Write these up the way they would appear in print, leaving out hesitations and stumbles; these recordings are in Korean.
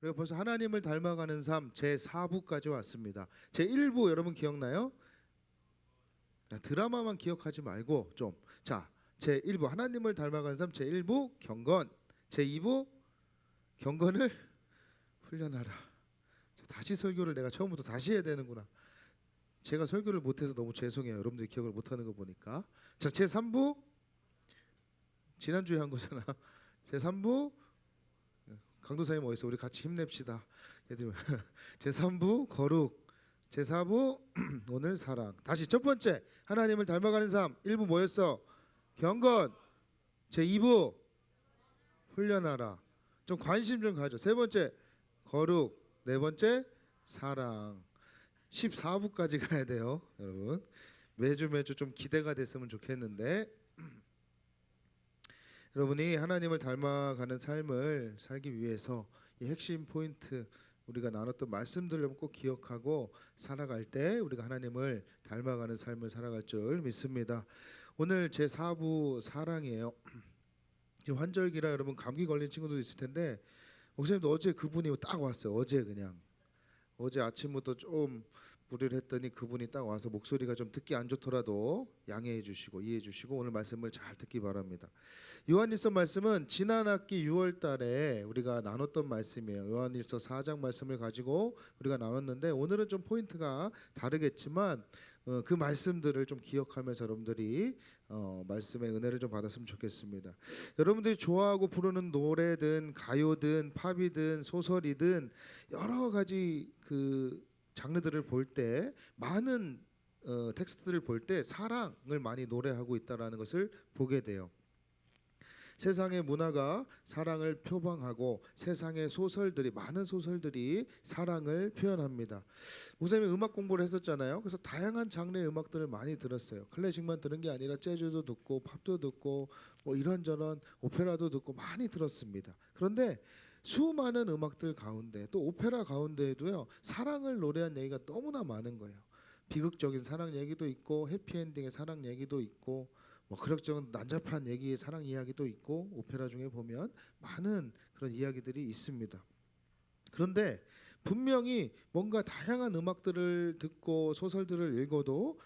우리가 벌써 하나님을 닮아가는 삶 제4부까지 왔습니다. 제1부 여러분 기억나요? 드라마만 기억하지 말고 좀 제1부 하나님을 닮아가는 삶 제1부 경건, 제2부 경건을 훈련하라. 다시 설교를 내가 처음부터 다시 해야 되는구나. 제가 설교를 못해서 너무 죄송해요. 여러분들이 기억을 못하는 거 보니까. 제3부 지난주에 한 거잖아. 제3부 강도사님 어딨어? 우리 같이 힘냅시다. 제3부 거룩, 제4부 오늘 사랑. 다시 첫 번째 하나님을 닮아가는 삶 1부 뭐였어? 경건. 제2부 훈련하라. 좀 관심 좀 가져. 세 번째 거룩. 네 번째 사랑. 14부까지 가야 돼요, 여러분. 매주 좀 기대가 됐으면 좋겠는데 여러분이 하나님을 닮아가는 삶을 살기 위해서 이 핵심 포인트 우리가 나눴던 말씀들을 꼭 기억하고 살아갈 때 우리가 하나님을 닮아가는 삶을 살아갈 줄 믿습니다. 오늘 제4부 사랑이에요. 지금 환절기라 여러분 감기 걸린 친구도 있을 텐데 목사님도 어제 그분이 딱 왔어요. 어제 아침부터 좀 무리를 했더니 그분이 딱 와서 목소리가 좀 듣기 안 좋더라도 양해해 주시고 이해해 주시고 오늘 말씀을 잘 듣기 바랍니다. 요한일서 말씀은 지난 학기 6월 달에 우리가 나눴던 말씀이에요. 요한일서 4장 말씀을 가지고 우리가 나눴는데 오늘은 좀 포인트가 다르겠지만 그 말씀들을 좀 기억하면서 여러분들이 말씀의 은혜를 좀 받았으면 좋겠습니다. 여러분들이 좋아하고 부르는 노래든 가요든 팝이든 소설이든 여러 가지 그 장르들을 볼 때 많은 텍스트들을 볼 때 사랑을 많이 노래하고 있다라는 것을 보게 돼요. 세상의 문화가 사랑을 표방하고 세상의 소설들이 많은 소설들이 사랑을 표현합니다. 목사님이 음악 공부를 했었잖아요. 그래서 다양한 장르의 음악들을 많이 들었어요. 클래식만 들은 게 아니라 재즈도 듣고 팝도 듣고 뭐 이런저런 오페라도 듣고 많이 들었습니다. 그런데 수많은 음악들 가운데 또 오페라 가운데에도요 사랑을 노래한 얘기가 너무나 많은 거예요. 비극적인 사랑 얘기도 있고 해피엔딩의 사랑 얘기도 있고 뭐 그럭저럭 난잡한 얘기의 사랑 이야기도 있고 오페라 중에 보면 많은 그런 이야기들이 있습니다. 그런데 분명히 뭔가 다양한 음악들을 듣고 소설들을 읽어도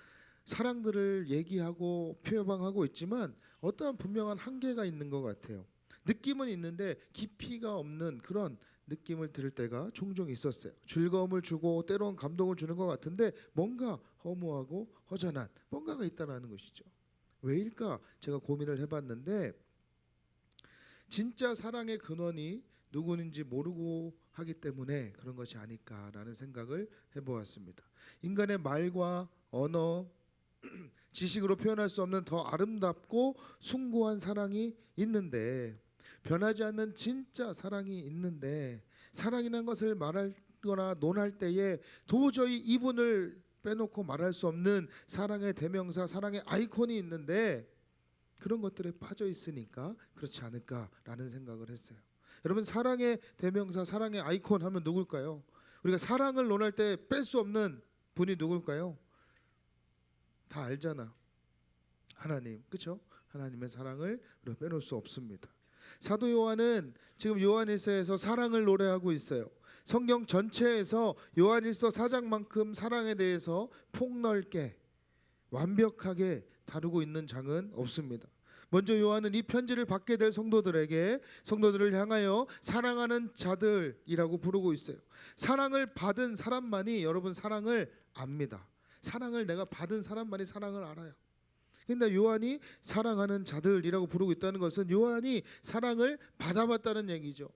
사랑들을 얘기하고 표방하고 있지만 어떠한 분명한 한계가 있는 것 같아요. 느낌은 있는데 깊이가 없는 그런 느낌을 들을 때가 종종 있었어요. 즐거움을 주고 때로는 감동을 주는 것 같은데 뭔가 허무하고 허전한 뭔가가 있다는 것이죠. 왜일까? 제가 고민을 해봤는데 진짜 사랑의 근원이 누구인지 모르고 하기 때문에 그런 것이 아닐까라는 생각을 해보았습니다. 인간의 말과 언어, 지식으로 표현할 수 없는 더 아름답고 숭고한 사랑이 있는데 변하지 않는 진짜 사랑이 있는데 사랑이라는 것을 말하거나 논할 때에 도저히 이분을 빼놓고 말할 수 없는 사랑의 대명사, 사랑의 아이콘이 있는데 그런 것들에 빠져 있으니까 그렇지 않을까라는 생각을 했어요. 여러분 사랑의 대명사, 사랑의 아이콘 하면 누굴까요? 우리가 사랑을 논할 때 뺄 수 없는 분이 누굴까요? 다 알잖아. 하나님, 그렇죠? 하나님의 사랑을 우리가 빼놓을 수 없습니다. 사도 요한은 지금 요한일서에서 사랑을 노래하고 있어요. 성경 전체에서 요한일서 4장만큼 사랑에 대해서 폭넓게 완벽하게 다루고 있는 장은 없습니다. 먼저 요한은 이 편지를 받게 될 성도들을 향하여 사랑하는 자들이라고 부르고 있어요. 사랑을 받은 사람만이 여러분 사랑을 압니다. 사랑을 내가 받은 사람만이 사랑을 알아요. 근데 요한이 사랑하는 자들이라고 부르고 있다는 것은 요한이 사랑을 받아봤다는 얘기죠.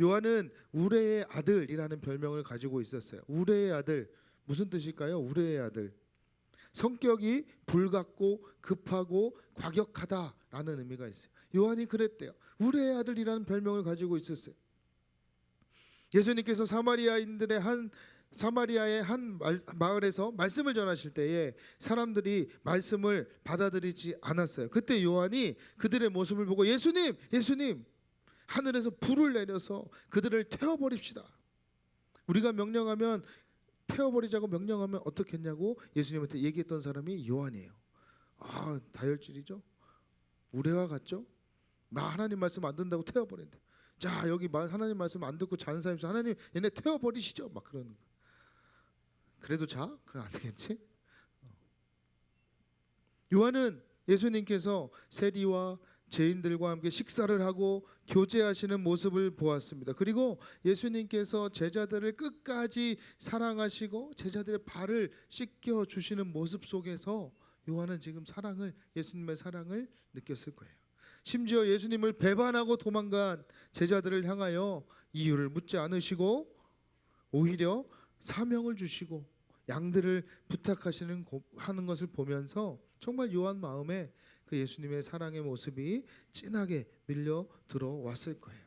요한은 우레의 아들이라는 별명을 가지고 있었어요. 우레의 아들 무슨 뜻일까요? 우레의 아들. 성격이 불같고 급하고 과격하다라는 의미가 있어요. 요한이 그랬대요. 우레의 아들이라는 별명을 가지고 있었어요. 예수님께서 사마리아의 한 마을에서 말씀을 전하실 때에 사람들이 말씀을 받아들이지 않았어요. 그때 요한이 그들의 모습을 보고 예수님 하늘에서 불을 내려서 그들을 태워버립시다. 우리가 명령하면 태워버리자고 명령하면 어떻겠냐고 예수님한테 얘기했던 사람이 요한이에요. 아, 다혈질이죠. 우레와 같죠. 나 하나님 말씀 안 듣는다고 태워버린다. 자 여기 하나님 말씀 안 듣고 자는 사람이 있어. 하나님 얘네 태워버리시죠. 막 그러는 거. 그래도 자? 그럼 안 되겠지? 요한은 예수님께서 세리와 죄인들과 함께 식사를 하고 교제하시는 모습을 보았습니다. 그리고 예수님께서 제자들을 끝까지 사랑하시고 제자들의 발을 씻겨 주시는 모습 속에서 요한은 지금 예수님의 사랑을 느꼈을 거예요. 심지어 예수님을 배반하고 도망간 제자들을 향하여 이유를 묻지 않으시고 오히려 사명을 주시고 양들을 부탁하시는 하는 것을 보면서 정말 요한 마음에 그 예수님의 사랑의 모습이 진하게 밀려 들어왔을 거예요.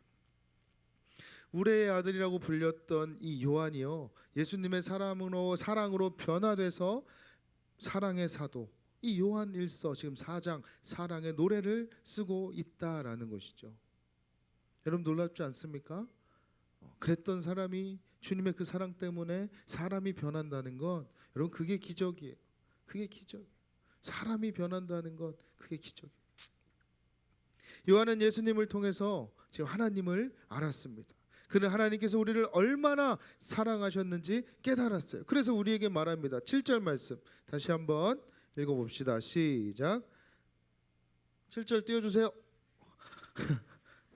우레의 아들이라고 불렸던 이 요한이요, 예수님의 사랑으로 변화돼서 사랑의 사도, 이 요한 1서 지금 4장 사랑의 노래를 쓰고 있다라는 것이죠. 여러분 놀랍지 않습니까? 그랬던 사람이 주님의 그 사랑 때문에 사람이 변한다는 건 여러분 그게 기적이에요. 그게 기적이에요. 사람이 변한다는 것 그게 기적이에요. 요한은 예수님을 통해서 지금 하나님을 알았습니다. 그는 하나님께서 우리를 얼마나 사랑하셨는지 깨달았어요. 그래서 우리에게 말합니다. 7절 말씀 다시 한번 읽어봅시다. 시작. 7절 띄워주세요.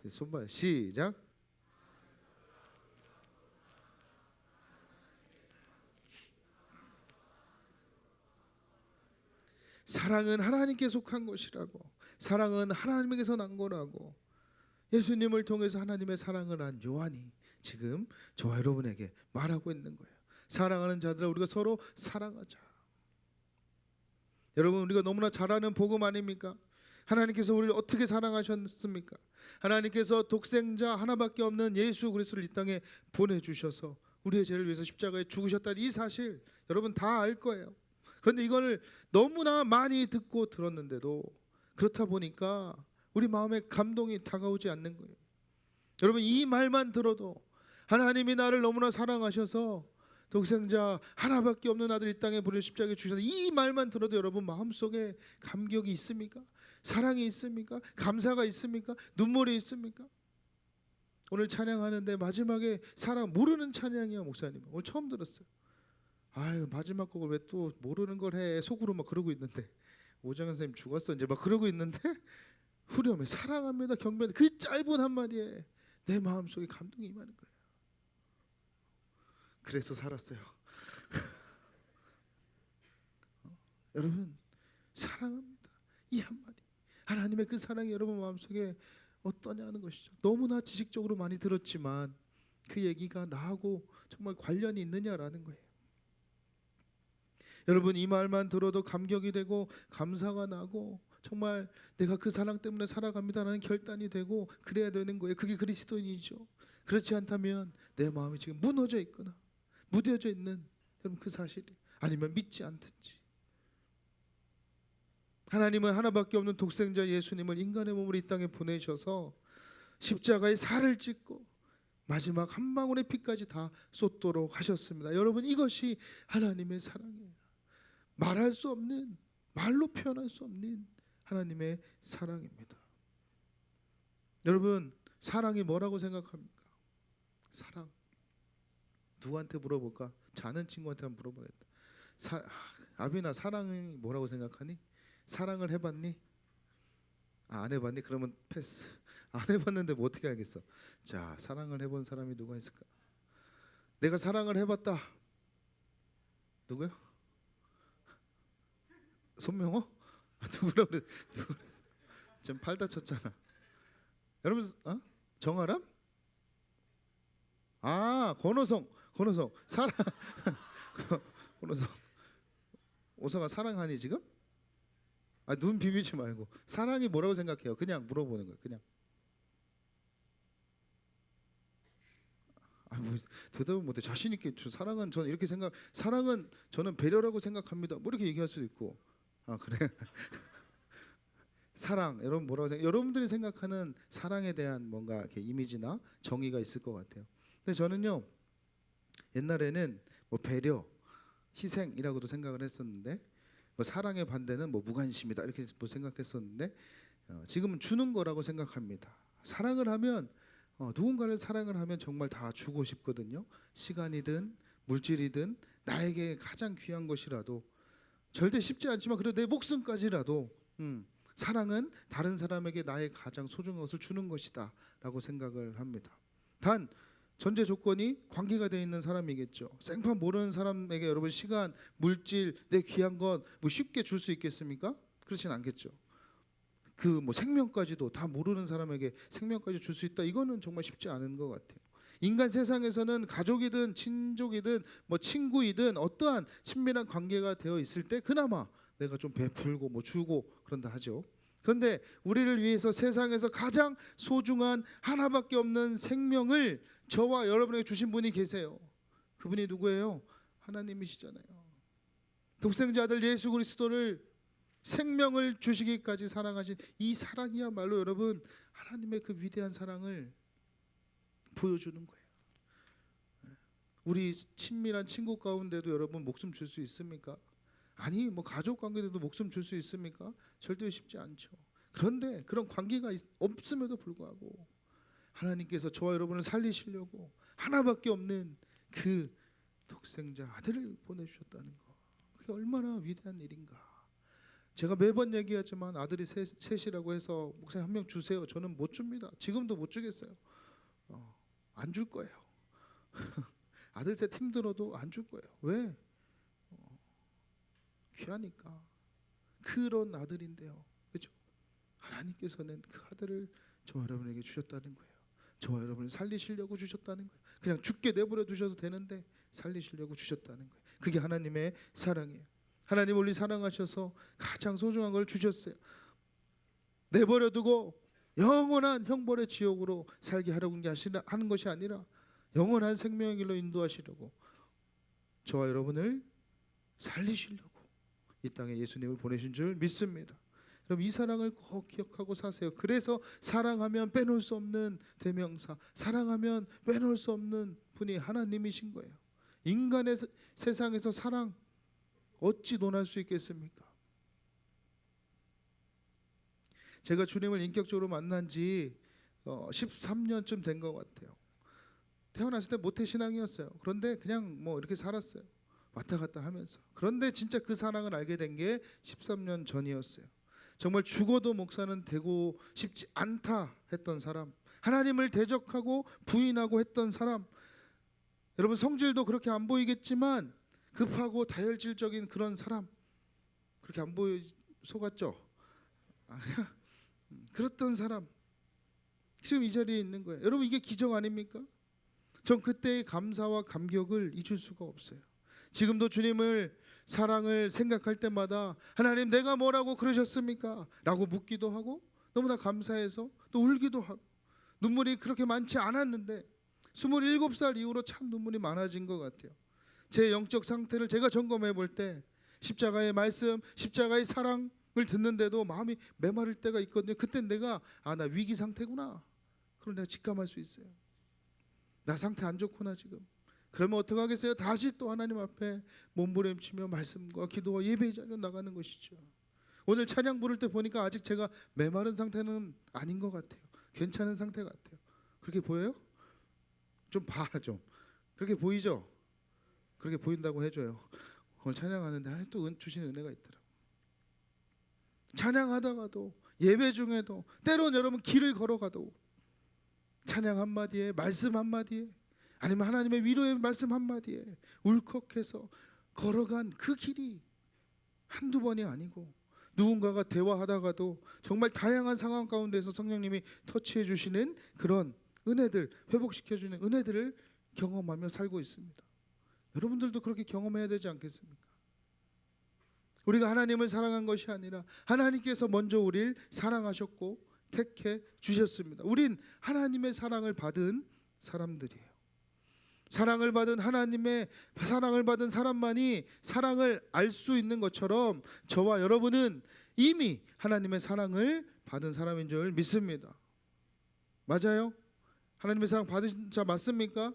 손발 시작. 사랑은 하나님께 속한 것이라고, 사랑은 하나님에게서 난 거라고 예수님을 통해서 하나님의 사랑을 한 요한이 지금 저와 여러분에게 말하고 있는 거예요. 사랑하는 자들아 우리가 서로 사랑하자. 여러분 우리가 너무나 잘 아는 복음 아닙니까? 하나님께서 우리를 어떻게 사랑하셨습니까? 하나님께서 독생자 하나밖에 없는 예수 그리스도를 이 땅에 보내주셔서 우리의 죄를 위해서 십자가에 죽으셨다는 이 사실 여러분 다 알 거예요. 그런데 이걸 너무나 많이 듣고 들었는데도 그렇다 보니까 우리 마음에 감동이 다가오지 않는 거예요. 여러분 이 말만 들어도 하나님이 나를 너무나 사랑하셔서 독생자 하나밖에 없는 아들 이 땅에 보내 십자가에 주셔서 이 말만 들어도 여러분 마음속에 감격이 있습니까? 사랑이 있습니까? 감사가 있습니까? 눈물이 있습니까? 오늘 찬양하는데 마지막에 사랑 모르는 찬양이야 목사님. 오늘 처음 들었어요. 아유 마지막 곡을 왜 또 모르는 걸 해 속으로 막 그러고 있는데 오정현 선생님 죽었어 이제 막 그러고 있는데 후렴에 사랑합니다 경배합니다 그 짧은 한마디에 내 마음속에 감동이 임하는 거예요. 그래서 살았어요. 여러분 사랑합니다 이 한마디 하나님의 그 사랑이 여러분 마음속에 어떠냐는 것이죠. 너무나 지식적으로 많이 들었지만 그 얘기가 나하고 정말 관련이 있느냐라는 거예요. 여러분 이 말만 들어도 감격이 되고 감사가 나고 정말 내가 그 사랑 때문에 살아갑니다라는 결단이 되고 그래야 되는 거예요. 그게 그리스도인이죠. 그렇지 않다면 내 마음이 지금 무너져 있거나 무뎌져 있는 여러분 그 사실이 아니면 믿지 않든지 하나님은 하나밖에 없는 독생자 예수님을 인간의 몸으로 이 땅에 보내셔서 십자가에 살을 찢고 마지막 한 방울의 피까지 다 쏟도록 하셨습니다. 여러분 이것이 하나님의 사랑이에요. 말할 수 없는 말로 표현할 수 없는 하나님의 사랑입니다. 여러분 사랑이 뭐라고 생각합니까? 사랑 누구한테 물어볼까? 자는 친구한테 한번 물어봐야겠다. 아비나 사랑이 뭐라고 생각하니? 사랑을 해봤니? 안 해봤니? 그러면 패스. 안 해봤는데 뭐 어떻게 알겠어? 자 사랑을 해본 사람이 누가 있을까? 내가 사랑을 해봤다. 누구요? 손명호? 누구라고 그래? 지금 팔 다쳤잖아. 여러분 정아람? 아 권호성 사랑 권호성 오성아 사랑하니 지금? 눈 비비지 말고 사랑이 뭐라고 생각해요? 그냥 물어보는 거예요. 그냥 뭐 대답을 못해. 자신 있게 사랑은 저는 이렇게 사랑은 저는 배려라고 생각합니다. 뭐 이렇게 얘기할 수도 있고 그래 사랑 여러분 뭐라고 여러분들이 생각하는 사랑에 대한 뭔가 이렇게 이미지나 정의가 있을 것 같아요. 근데 저는요 옛날에는 뭐 배려, 희생이라고도 생각을 했었는데 뭐 사랑의 반대는 뭐 무관심이다 이렇게 뭐 생각했었는데 지금은 주는 거라고 생각합니다. 사랑을 하면 누군가를 사랑을 하면 정말 다 주고 싶거든요. 시간이든 물질이든 나에게 가장 귀한 것이라도 절대 쉽지 않지만 그래도 내 목숨까지라도 사랑은 다른 사람에게 나의 가장 소중한 것을 주는 것이다 라고 생각을 합니다. 단 전제 조건이 관계가 되어 있는 사람이겠죠. 생판 모르는 사람에게 여러분 시간, 물질, 내 귀한 것 뭐 쉽게 줄 수 있겠습니까? 그렇진 않겠죠. 그 뭐 생명까지도 다 모르는 사람에게 생명까지 줄 수 있다. 이거는 정말 쉽지 않은 것 같아요. 인간 세상에서는 가족이든 친족이든 뭐 친구이든 어떠한 친밀한 관계가 되어 있을 때 그나마 내가 좀 베풀고 뭐 주고 그런다 하죠. 그런데 우리를 위해서 세상에서 가장 소중한 하나밖에 없는 생명을 저와 여러분에게 주신 분이 계세요. 그분이 누구예요? 하나님이시잖아요. 독생자 아들 예수 그리스도를 생명을 주시기까지 사랑하신 이 사랑이야말로 여러분 하나님의 그 위대한 사랑을 보여주는 거예요. 우리 친밀한 친구 가운데도 여러분 목숨 줄 수 있습니까? 아니 뭐 가족 관계에도 목숨 줄 수 있습니까? 절대 쉽지 않죠. 그런데 그런 관계가 없음에도 불구하고 하나님께서 저와 여러분을 살리시려고 하나밖에 없는 그 독생자 아들을 보내주셨다는 거, 그게 얼마나 위대한 일인가. 제가 매번 얘기하지만 아들이 셋이라고 해서 목사님 한 명 주세요. 저는 못 줍니다. 지금도 못 주겠어요. 안 줄 거예요. 아들 셋 힘들어도 안 줄 거예요. 왜? 귀하니까. 그런 아들인데요. 그렇죠? 하나님께서는 그 아들을 저와 여러분에게 주셨다는 거예요. 저와 여러분을 살리시려고 주셨다는 거예요. 그냥 죽게 내버려 두셔도 되는데 살리시려고 주셨다는 거예요. 그게 하나님의 사랑이에요. 하나님 우리 사랑하셔서 가장 소중한 걸 주셨어요. 내버려 두고 영원한 형벌의 지옥으로 살게 하려고 하는 것이 아니라 영원한 생명의 길로 인도하시려고 저와 여러분을 살리시려고 이 땅에 예수님을 보내신 줄 믿습니다. 그럼 이 사랑을 꼭 기억하고 사세요. 그래서 사랑하면 빼놓을 수 없는 대명사, 사랑하면 빼놓을 수 없는 분이 하나님이신 거예요. 인간의 세상에서 사랑 어찌 논할 수 있겠습니까? 제가 주님을 인격적으로 만난 지 13년쯤 된 것 같아요. 태어났을 때 모태신앙이었어요. 그런데 그냥 뭐 이렇게 살았어요. 왔다 갔다 하면서. 그런데 진짜 그 사랑을 알게 된 게 13년 전이었어요. 정말 죽어도 목사는 되고 싶지 않다 했던 사람, 하나님을 대적하고 부인하고 했던 사람, 여러분 성질도 그렇게 안 보이겠지만 급하고 다혈질적인 그런 사람, 그렇게 안 속았죠? 아니야. 그랬던 사람 지금 이 자리에 있는 거예요. 여러분 이게 기적 아닙니까? 전 그때의 감사와 감격을 잊을 수가 없어요. 지금도 주님을 사랑을 생각할 때마다 하나님 내가 뭐라고 그러셨습니까? 라고 묻기도 하고 너무나 감사해서 또 울기도 하고, 눈물이 그렇게 많지 않았는데 27살 이후로 참 눈물이 많아진 것 같아요. 제 영적 상태를 제가 점검해 볼 때 십자가의 말씀, 십자가의 사랑을 듣는데도 마음이 메마를 때가 있거든요. 그때 내가 나 위기 상태구나. 그걸 내가 직감할 수 있어요. 나 상태 안 좋구나 지금. 그러면 어떻게 하겠어요? 다시 또 하나님 앞에 몸부림치며 말씀과 기도와 예배의 자리로 나가는 것이죠. 오늘 찬양 부를 때 보니까 아직 제가 메마른 상태는 아닌 것 같아요. 괜찮은 상태 같아요. 그렇게 보여요? 좀 봐라 좀. 그렇게 보이죠? 그렇게 보인다고 해줘요. 오늘 찬양하는데 또 주시는 은혜가 있더라고요. 찬양하다가도 예배 중에도 때론 여러분 길을 걸어가도 찬양 한마디에 말씀 한마디에 아니면 하나님의 위로의 말씀 한마디에 울컥해서 걸어간 그 길이 한두 번이 아니고 누군가가 대화하다가도 정말 다양한 상황 가운데서 성령님이 터치해 주시는 그런 은혜들, 회복시켜 주는 은혜들을 경험하며 살고 있습니다. 여러분들도 그렇게 경험해야 되지 않겠습니까? 우리가 하나님을 사랑한 것이 아니라 하나님께서 먼저 우리를 사랑하셨고 택해 주셨습니다. 우린 하나님의 사랑을 받은 사람들이에요. 사랑을 받은 하나님의 사랑을 받은 사람만이 사랑을 알 수 있는 것처럼 저와 여러분은 이미 하나님의 사랑을 받은 사람인 줄 믿습니다. 맞아요? 하나님의 사랑 받으신 자 맞습니까?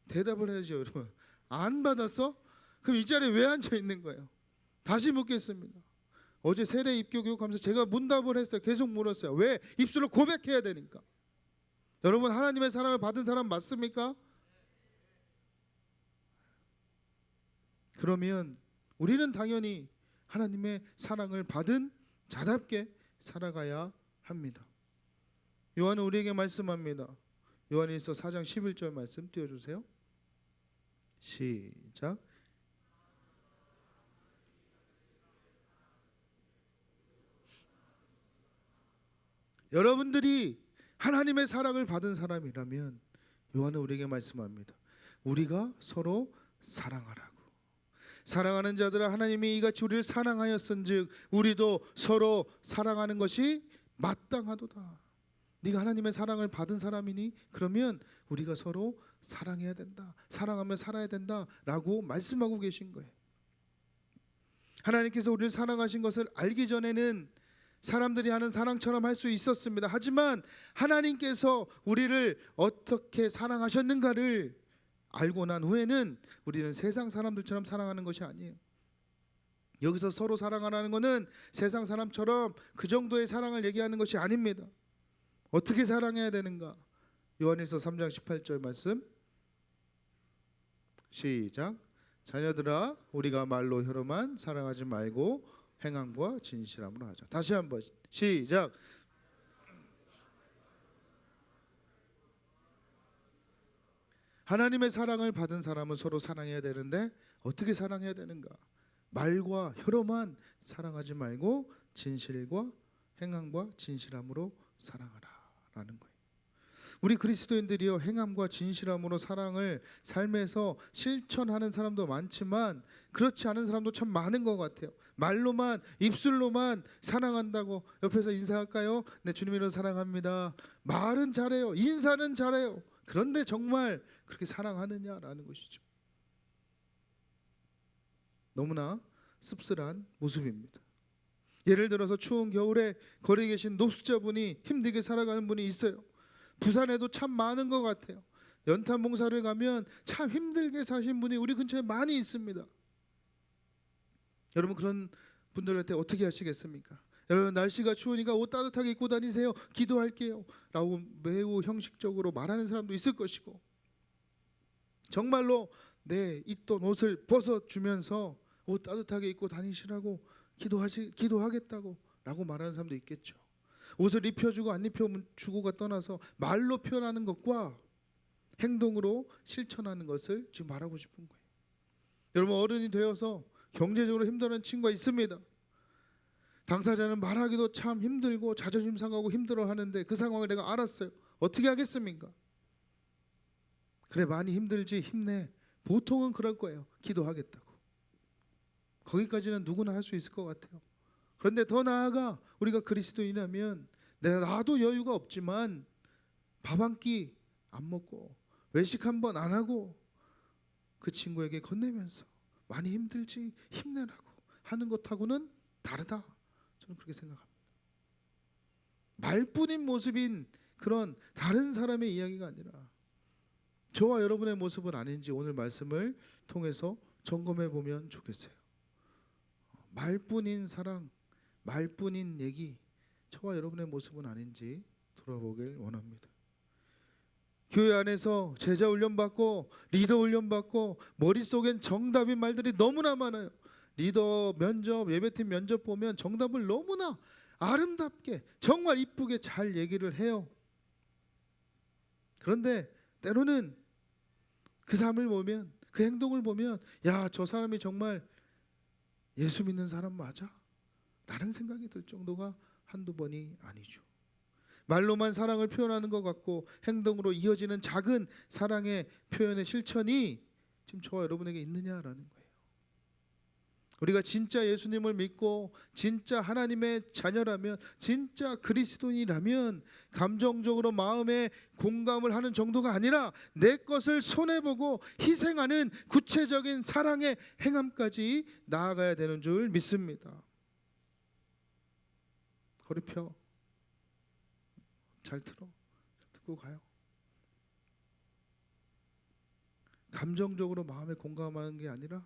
대답을 해야죠, 여러분. 안 받았어? 그럼 이 자리에 왜 앉아 있는 거예요? 다시 묻겠습니다. 어제 세례 입교 교육하면서 제가 문답을 했어요. 계속 물었어요. 왜? 입술로 고백해야 되니까. 여러분, 하나님의 사랑을 받은 사람 맞습니까? 그러면 우리는 당연히 하나님의 사랑을 받은 자답게 살아가야 합니다. 요한은 우리에게 말씀합니다. 요한일서 4장 11절 말씀 띄워주세요. 시작. 여러분들이 하나님의 사랑을 받은 사람이라면 요한은 우리에게 말씀합니다. 우리가 서로 사랑하라고. 사랑하는 자들아, 하나님이 이같이 우리를 사랑하였은즉 우리도 서로 사랑하는 것이 마땅하도다. 네가 하나님의 사랑을 받은 사람이니 그러면 우리가 서로 사랑해야 된다, 사랑하며 살아야 된다라고 말씀하고 계신 거예요. 하나님께서 우리를 사랑하신 것을 알기 전에는 사람들이 하는 사랑처럼 할 수 있었습니다. 하지만 하나님께서 우리를 어떻게 사랑하셨는가를 알고 난 후에는 우리는 세상 사람들처럼 사랑하는 것이 아니에요. 여기서 서로 사랑하라는 것은 세상 사람처럼 그 정도의 사랑을 얘기하는 것이 아닙니다. 어떻게 사랑해야 되는가? 요한일서 3장 18절 말씀 시작. 자녀들아, 우리가 말로 혀로만 사랑하지 말고 행함과 진실함으로 하자. 다시 한번 시작. 하나님의 사랑을 받은 사람은 서로 사랑해야 되는데 어떻게 사랑해야 되는가? 말과 혀로만 사랑하지 말고 진실과 행함과 진실함으로 사랑하라라는 거예요. 우리 그리스도인들이요, 행함과 진실함으로 사랑을 삶에서 실천하는 사람도 많지만 그렇지 않은 사람도 참 많은 것 같아요. 말로만, 입술로만 사랑한다고 옆에서 인사할까요? 네, 주님이로 사랑합니다. 말은 잘해요, 인사는 잘해요. 그런데 정말 그렇게 사랑하느냐라는 것이죠. 너무나 씁쓸한 모습입니다. 예를 들어서 추운 겨울에 거리에 계신 노숙자분이 힘들게 살아가는 분이 있어요. 부산에도 참 많은 것 같아요. 연탄 봉사를 가면 참 힘들게 사신 분이 우리 근처에 많이 있습니다. 여러분, 그런 분들한테 어떻게 하시겠습니까? 여러분, 날씨가 추우니까 옷 따뜻하게 입고 다니세요, 기도할게요 라고 매우 형식적으로 말하는 사람도 있을 것이고, 정말로 내 입던 옷을 벗어주면서 옷 따뜻하게 입고 다니시라고 기도하겠다고 라고 말하는 사람도 있겠죠. 옷을 입혀주고 안 입혀주고가 떠나서 말로 표현하는 것과 행동으로 실천하는 것을 지금 말하고 싶은 거예요. 여러분, 어른이 되어서 경제적으로 힘들어하는 친구가 있습니다. 당사자는 말하기도 참 힘들고 자존심 상하고 힘들어하는데 그 상황을 내가 알았어요. 어떻게 하겠습니까? 그래, 많이 힘들지, 힘내. 보통은 그럴 거예요. 기도하겠다고. 거기까지는 누구나 할 수 있을 것 같아요. 그런데 더 나아가 우리가 그리스도인이라면 나도 여유가 없지만 밥 한 끼 안 먹고 외식 한 번 안 하고 그 친구에게 건네면서 많이 힘들지, 힘내라고 하는 것하고는 다르다. 저는 그렇게 생각합니다. 말뿐인 모습인 그런 다른 사람의 이야기가 아니라 저와 여러분의 모습은 아닌지 오늘 말씀을 통해서 점검해 보면 좋겠어요. 말뿐인 사랑, 말뿐인 얘기, 저와 여러분의 모습은 아닌지 돌아보길 원합니다. 교회 안에서 제자 훈련받고 리더 훈련받고 머릿속엔 정답인 말들이 너무나 많아요. 리더 면접, 예배팀 면접 보면 정답을 너무나 아름답게 정말 이쁘게 잘 얘기를 해요. 그런데 때로는 그 삶을 보면, 그 행동을 보면, 야, 저 사람이 정말 예수 믿는 사람 맞아? 라는 생각이 들 정도가 한두 번이 아니죠. 말로만 사랑을 표현하는 것 같고 행동으로 이어지는 작은 사랑의 표현의 실천이 지금 저와 여러분에게 있느냐라는 거예요. 우리가 진짜 예수님을 믿고 진짜 하나님의 자녀라면, 진짜 그리스도인이라면 감정적으로 마음에 공감을 하는 정도가 아니라 내 것을 손해보고 희생하는 구체적인 사랑의 행함까지 나아가야 되는 줄 믿습니다. 허리 펴. 잘 들어. 듣고 가요. 감정적으로 마음에 공감하는 게 아니라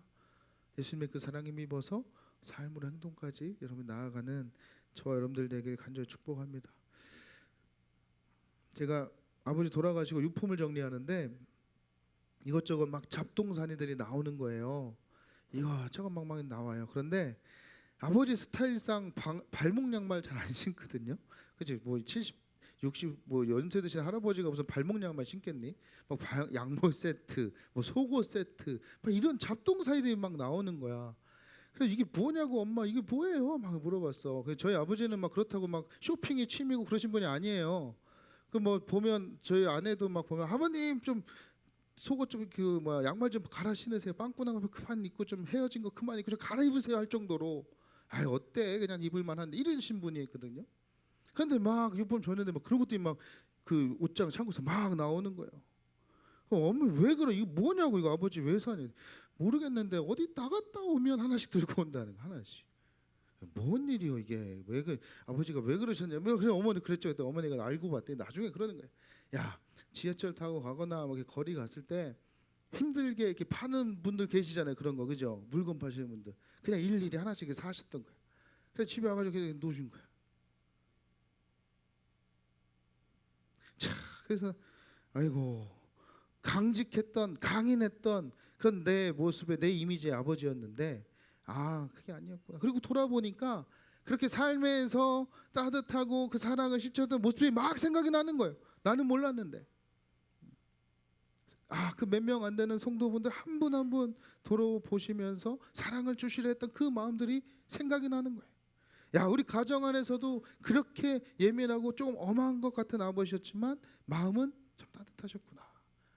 예수님의 그 사랑에 입어서 삶으로 행동까지 여러분 나아가는 저와 여러분들 되길 간절히 축복합니다. 제가 아버지 돌아가시고 유품을 정리하는데 이것저것 막 잡동사니들이 나오는 거예요. 이거 저거 막 나와요. 그런데 아버지 스타일상 발목 양말 잘 안 신거든요. 그치? 뭐 70, 60 뭐 연세 드신 할아버지가 무슨 발목 양말 신겠니? 막 양말 세트, 뭐 속옷 세트, 막 이런 잡동사니들이 막 나오는 거야. 그래서 이게 뭐냐고 엄마 이게 뭐예요? 막 물어봤어. 그래서 저희 아버지는 막 그렇다고 막 쇼핑이 취미고 그러신 분이 아니에요. 그 뭐 보면 저희 아내도 막 보면 아버님 좀 속옷 좀 그 뭐 양말 좀 갈아 신으세요. 빵꾸난 거 그만 입고 좀 헤어진 거 그만 입고 좀 갈아 입으세요 할 정도로 아 어때 그냥 입을 만한데 이런 신분이 있거든요. 근데 막 유품 줬는데 막 그런 것들이 막 그 옷장 창고에서 막 나오는 거예요. 엄마 왜 그래 이거 뭐냐고 이거 아버지 왜 사니 모르겠는데 어디 나갔다 오면 하나씩 들고 온다는 거 하나씩. 뭔 일이요 이게 왜 그 아버지가 왜 그러셨냐면 그냥 어머니 그랬죠. 그때 어머니가 알고 봤더니 나중에 그러는 거예요. 야 지하철 타고 가거나 뭐 이렇게 거리 갔을 때 힘들게 이렇게 파는 분들 계시잖아요. 그런 거 그죠? 물건 파시는 분들 그냥 일일이 하나씩 사셨던 거예요. 그래서 집에 와가지고 그냥 놓으신 거예요. 자 그래서 아이고 강직했던 강인했던 그런 내 모습의 내 이미지의 아버지였는데 아 그게 아니었구나. 그리고 돌아보니까 그렇게 삶에서 따뜻하고 그 사랑을 실천했던 모습이 막 생각이 나는 거예요. 나는 몰랐는데 아 그 몇 명 안 되는 성도분들 한 분 한 분 돌아보시면서 사랑을 주시려 했던 그 마음들이 생각이 나는 거예요. 야 우리 가정 안에서도 그렇게 예민하고 조금 엄한 것 같은 아버지였지만 마음은 참 따뜻하셨구나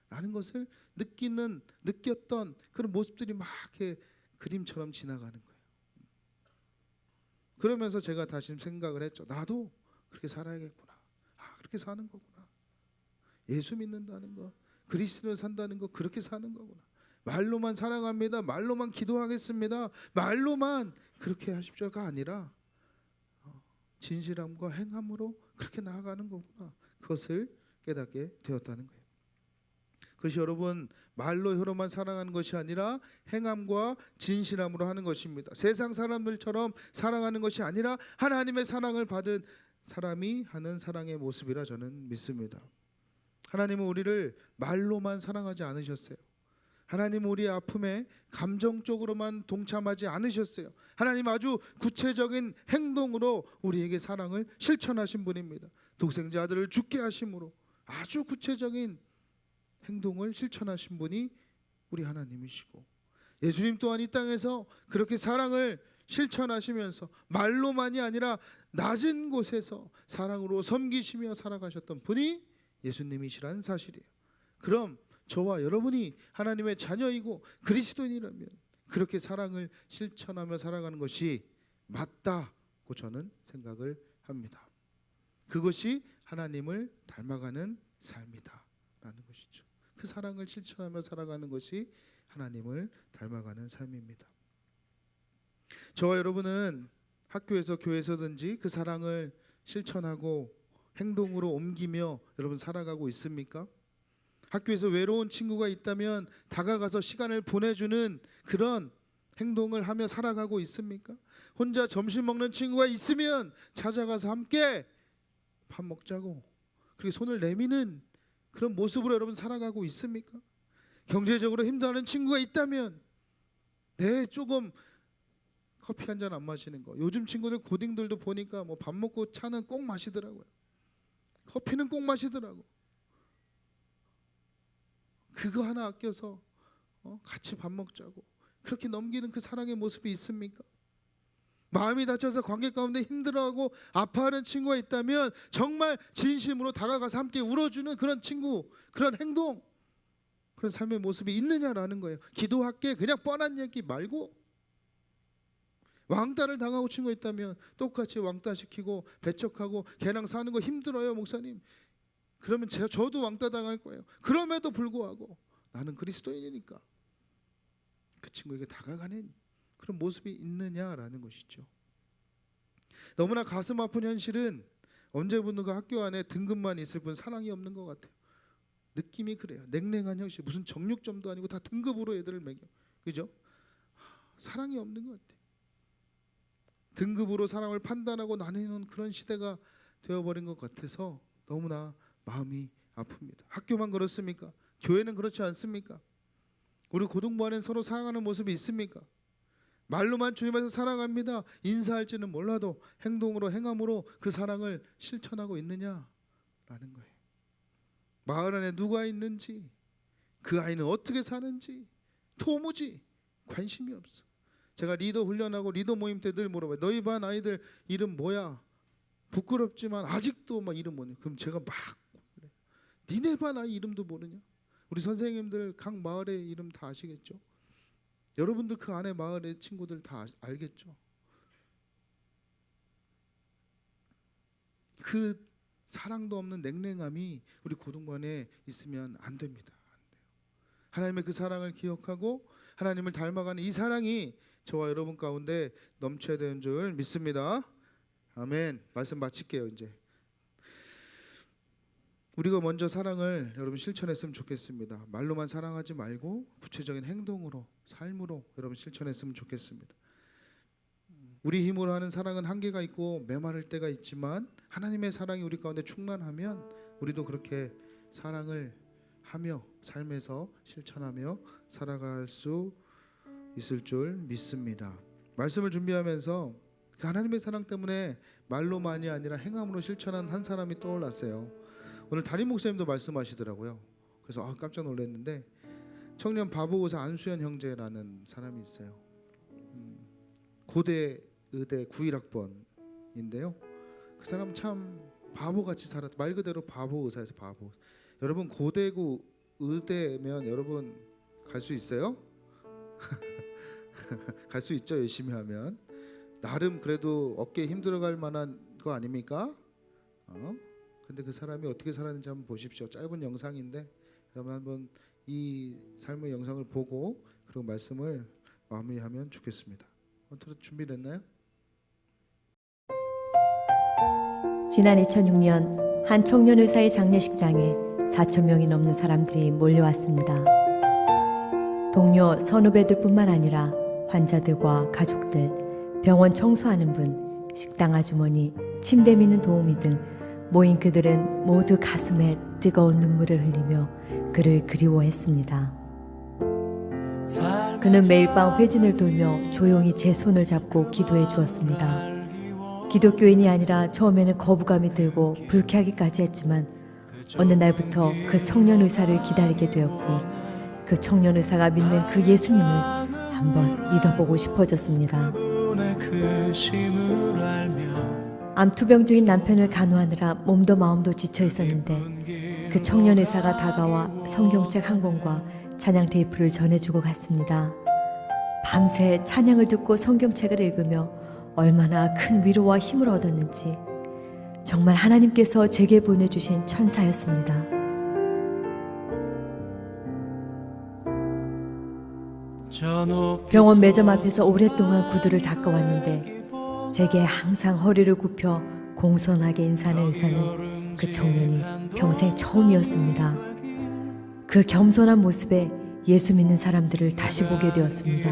라는 것을 느꼈던 그런 모습들이 막 이렇게 그림처럼 지나가는 거예요. 그러면서 제가 다시 생각을 했죠. 나도 그렇게 살아야겠구나. 아 그렇게 사는 거구나. 예수 믿는다는 거 그리스도를 산다는 거 그렇게 사는 거구나. 말로만 사랑합니다. 말로만 기도하겠습니다. 말로만 그렇게 하십시오가 아니라 진실함과 행함으로 그렇게 나아가는 거구나. 그것을 깨닫게 되었다는 거예요. 그것이 여러분 말로 혀로만 사랑하는 것이 아니라 행함과 진실함으로 하는 것입니다. 세상 사람들처럼 사랑하는 것이 아니라 하나님의 사랑을 받은 사람이 하는 사랑의 모습이라 저는 믿습니다. 하나님은 우리를 말로만 사랑하지 않으셨어요. 하나님은 우리의 아픔에 감정적으로만 동참하지 않으셨어요. 하나님 아주 구체적인 행동으로 우리에게 사랑을 실천하신 분입니다. 독생자 아들을 죽게 하심으로 아주 구체적인 행동을 실천하신 분이 우리 하나님이시고 예수님 또한 이 땅에서 그렇게 사랑을 실천하시면서 말로만이 아니라 낮은 곳에서 사랑으로 섬기시며 살아가셨던 분이 예수님이시라는 사실이에요. 그럼 저와 여러분이 하나님의 자녀이고 그리스도인이라면 그렇게 사랑을 실천하며 살아가는 것이 맞다고 저는 생각을 합니다. 그것이 하나님을 닮아가는 삶이다라는 것이죠. 그 사랑을 실천하며 살아가는 것이 하나님을 닮아가는 삶입니다. 저와 여러분은 학교에서 교회에서든지 그 사랑을 실천하고 행동으로 옮기며 여러분 살아가고 있습니까? 학교에서 외로운 친구가 있다면 다가가서 시간을 보내주는 그런 행동을 하며 살아가고 있습니까? 혼자 점심 먹는 친구가 있으면 찾아가서 함께 밥 먹자고 그렇게 손을 내미는 그런 모습으로 여러분 살아가고 있습니까? 경제적으로 힘들어하는 친구가 있다면 조금 커피 한 잔 안 마시는 거. 요즘 친구들 고딩들도 보니까 뭐 밥 먹고 차는 꼭 마시더라고요. 커피는 꼭 마시더라고. 그거 하나 아껴서 같이 밥 먹자고 그렇게 넘기는 그 사랑의 모습이 있습니까? 마음이 다쳐서 관계 가운데 힘들어하고 아파하는 친구가 있다면 정말 진심으로 다가가서 함께 울어주는 그런 친구, 그런 행동, 그런 삶의 모습이 있느냐라는 거예요. 기도할게 그냥 뻔한 얘기 말고 왕따를 당하고 친구가 있다면 똑같이 왕따 시키고 배척하고 걔랑 사는 거 힘들어요 목사님. 그러면 저도 왕따 당할 거예요. 그럼에도 불구하고 나는 그리스도인이니까 그 친구에게 다가가는 그런 모습이 있느냐라는 것이죠. 너무나 가슴 아픈 현실은 언제부턴가 학교 안에 등급만 있을 뿐 사랑이 없는 것 같아요. 느낌이 그래요. 냉랭한 현실, 무슨 정육점도 아니고 다 등급으로 애들을 매겨, 그죠? 사랑이 없는 것 같아요. 등급으로 사랑을 판단하고 나누는 그런 시대가 되어버린 것 같아서 너무나 마음이 아픕니다. 학교만 그렇습니까? 교회는 그렇지 않습니까? 우리 고등부 안에 서로 사랑하는 모습이 있습니까? 말로만 주님께서 사랑합니다. 인사할지는 몰라도 행동으로 행함으로 그 사랑을 실천하고 있느냐라는 거예요. 마을 안에 누가 있는지, 그 아이는 어떻게 사는지 도무지 관심이 없어. 제가 리더 훈련하고 리더 모임 때 늘 물어봐요. 너희 반 아이들 이름 뭐야? 부끄럽지만 아직도 막 이름 뭐냐? 그럼 제가 막 그래. 니네 반 아이 이름도 모르냐? 우리 선생님들 각 마을의 이름 다 아시겠죠? 여러분들 그 안에 마을의 친구들 다 알겠죠? 그 사랑도 없는 냉랭함이 우리 고등반에 있으면 안 됩니다. 하나님의 그 사랑을 기억하고 하나님을 닮아가는 이 사랑이 저와 여러분 가운데 넘쳐야 되는 줄 믿습니다. 아멘. 말씀 마칠게요. 이제 우리가 먼저 사랑을 여러분 실천했으면 좋겠습니다. 말로만 사랑하지 말고 구체적인 행동으로, 삶으로 여러분 실천했으면 좋겠습니다. 우리 힘으로 하는 사랑은 한계가 있고 메마를 때가 있지만 하나님의 사랑이 우리 가운데 충만하면 우리도 그렇게 사랑을 하며 삶에서 실천하며 살아갈 수 있을 줄 믿습니다. 말씀을 준비하면서 그 하나님의 사랑 때문에 말로만이 아니라 행함으로 실천한 한 사람이 떠올랐어요. 오늘 담임 목사님도 말씀하시더라고요. 그래서 깜짝 놀랐는데 청년 바보의사 안수현 형제라는 사람이 있어요. 고대 의대 91학번인데요. 그 사람 참 바보같이 살았. 말 그대로 바보의사에서 바보. 여러분 고대고 의대면 여러분 갈 수 있어요? 갈 수 있죠. 열심히 하면. 나름 그래도 어깨에 힘들어갈 만한 거 아닙니까? 근데 그 사람이 어떻게 살았는지 한번 보십시오. 짧은 영상인데 여러분 한번 이 삶의 영상을 보고 그리고 말씀을 마무리하면 좋겠습니다. 준비됐나요? 지난 2006년 한 청년 의사의 장례식장에 4,000명이 넘는 사람들이 몰려왔습니다. 동료 선후배들뿐만 아니라 환자들과 가족들, 병원 청소하는 분, 식당 아주머니, 침대 미는 도우미 등 모인 그들은 모두 가슴에 뜨거운 눈물을 흘리며 그를 그리워했습니다. 그는 매일 밤 회진을 돌며 조용히 제 손을 잡고 기도해 주었습니다. 기독교인이 아니라 처음에는 거부감이 들고 불쾌하기까지 했지만 어느 날부터 그 청년 의사를 기다리게 되었고 그 청년 의사가 믿는 그 예수님을 한번 믿어보고 싶어졌습니다. 암투병 중인 남편을 간호하느라 몸도 마음도 지쳐 있었는데 그 청년 의사가 다가와 성경책 한 권과 찬양 테이프를 전해주고 갔습니다. 밤새 찬양을 듣고 성경책을 읽으며 얼마나 큰 위로와 힘을 얻었는지 정말 하나님께서 제게 보내주신 천사였습니다. 병원 매점 앞에서 오랫동안 구두를 닦아왔는데 제게 항상 허리를 굽혀 공손하게 인사하는 의사는 그 청년이 평생 처음이었습니다. 그 겸손한 모습에 예수 믿는 사람들을 다시 보게 되었습니다.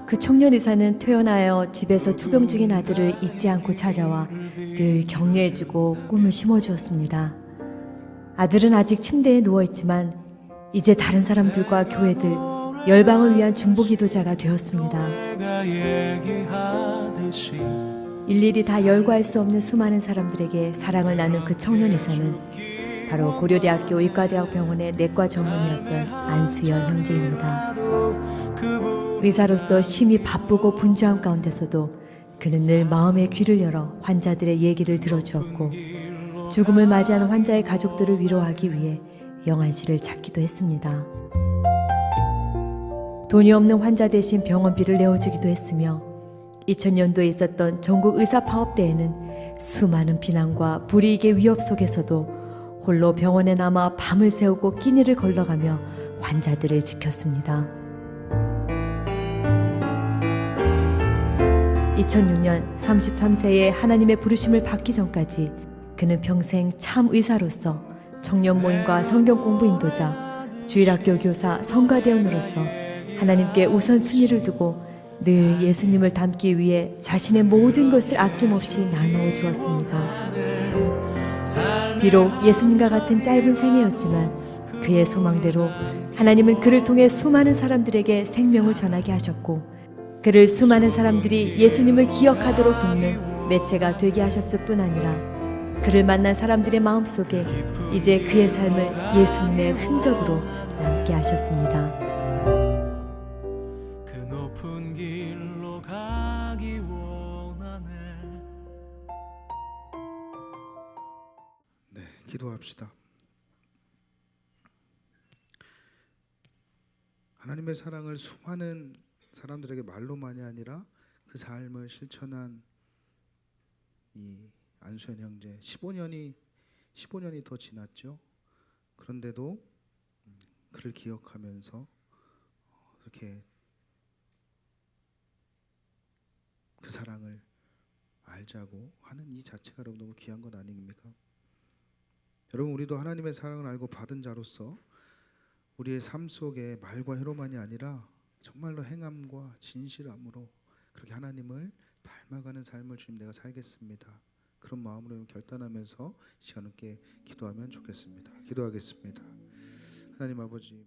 그 청년 의사는 퇴원하여 집에서 투병 중인 아들을 잊지 않고 찾아와 늘 격려해주고 꿈을 심어주었습니다. 아들은 아직 침대에 누워있지만 이제 다른 사람들과 교회들, 열방을 위한 중보기도자가 되었습니다. 일일이 다 열거할 수 없는 수많은 사람들에게 사랑을 나눈 그 청년 의사는 바로 고려대학교 의과대학병원의 내과 전문의였던 안수현 형제입니다. 의사로서 심히 바쁘고 분주한 가운데서도 그는 늘 마음의 귀를 열어 환자들의 얘기를 들어주었고 죽음을 맞이하는 환자의 가족들을 위로하기 위해 영안실을 찾기도 했습니다. 돈이 없는 환자 대신 병원비를 내어주기도 했으며 2000년도에 있었던 전국 의사파업대회는 수많은 비난과 불이익의 위협 속에서도 홀로 병원에 남아 밤을 새우고 끼니를 걸러가며 환자들을 지켰습니다. 2006년 33세에 하나님의 부르심을 받기 전까지 그는 평생 참 의사로서 청년 모임과 성경 공부 인도자, 주일학교 교사, 성가대원으로서 하나님께 우선순위를 두고 늘 예수님을 닮기 위해 자신의 모든 것을 아낌없이 나누어 주었습니다. 비록 예수님과 같은 짧은 생애였지만 그의 소망대로 하나님은 그를 통해 수많은 사람들에게 생명을 전하게 하셨고 그를 수많은 사람들이 예수님을 기억하도록 돕는 매체가 되게 하셨을 뿐 아니라 그를 만난 사람들의 마음속에 이제 그의 삶을 예수님의 흔적으로 남게 하셨습니다. 그 높은 길로 가기 원하네. 네, 기도합시다. 하나님의 사랑을 수많은 사람들에게 말로만이 아니라 그 삶을 실천한 이 안수현 형제 15년이 더 지났죠. 그런데도 그를 기억하면서 이렇게 그 사랑을 알자고 하는 이 자체가 여러분 너무 귀한 것 아닙니까? 여러분 우리도 하나님의 사랑을 알고 받은 자로서 우리의 삶 속에 말과 혀로만이 아니라 정말로 행함과 진실함으로 그렇게 하나님을 닮아가는 삶을 주님 내가 살겠습니다. 그런 마음으로 결단하면서 시간 함께 기도하면 좋겠습니다. 기도하겠습니다. 하나님 아버지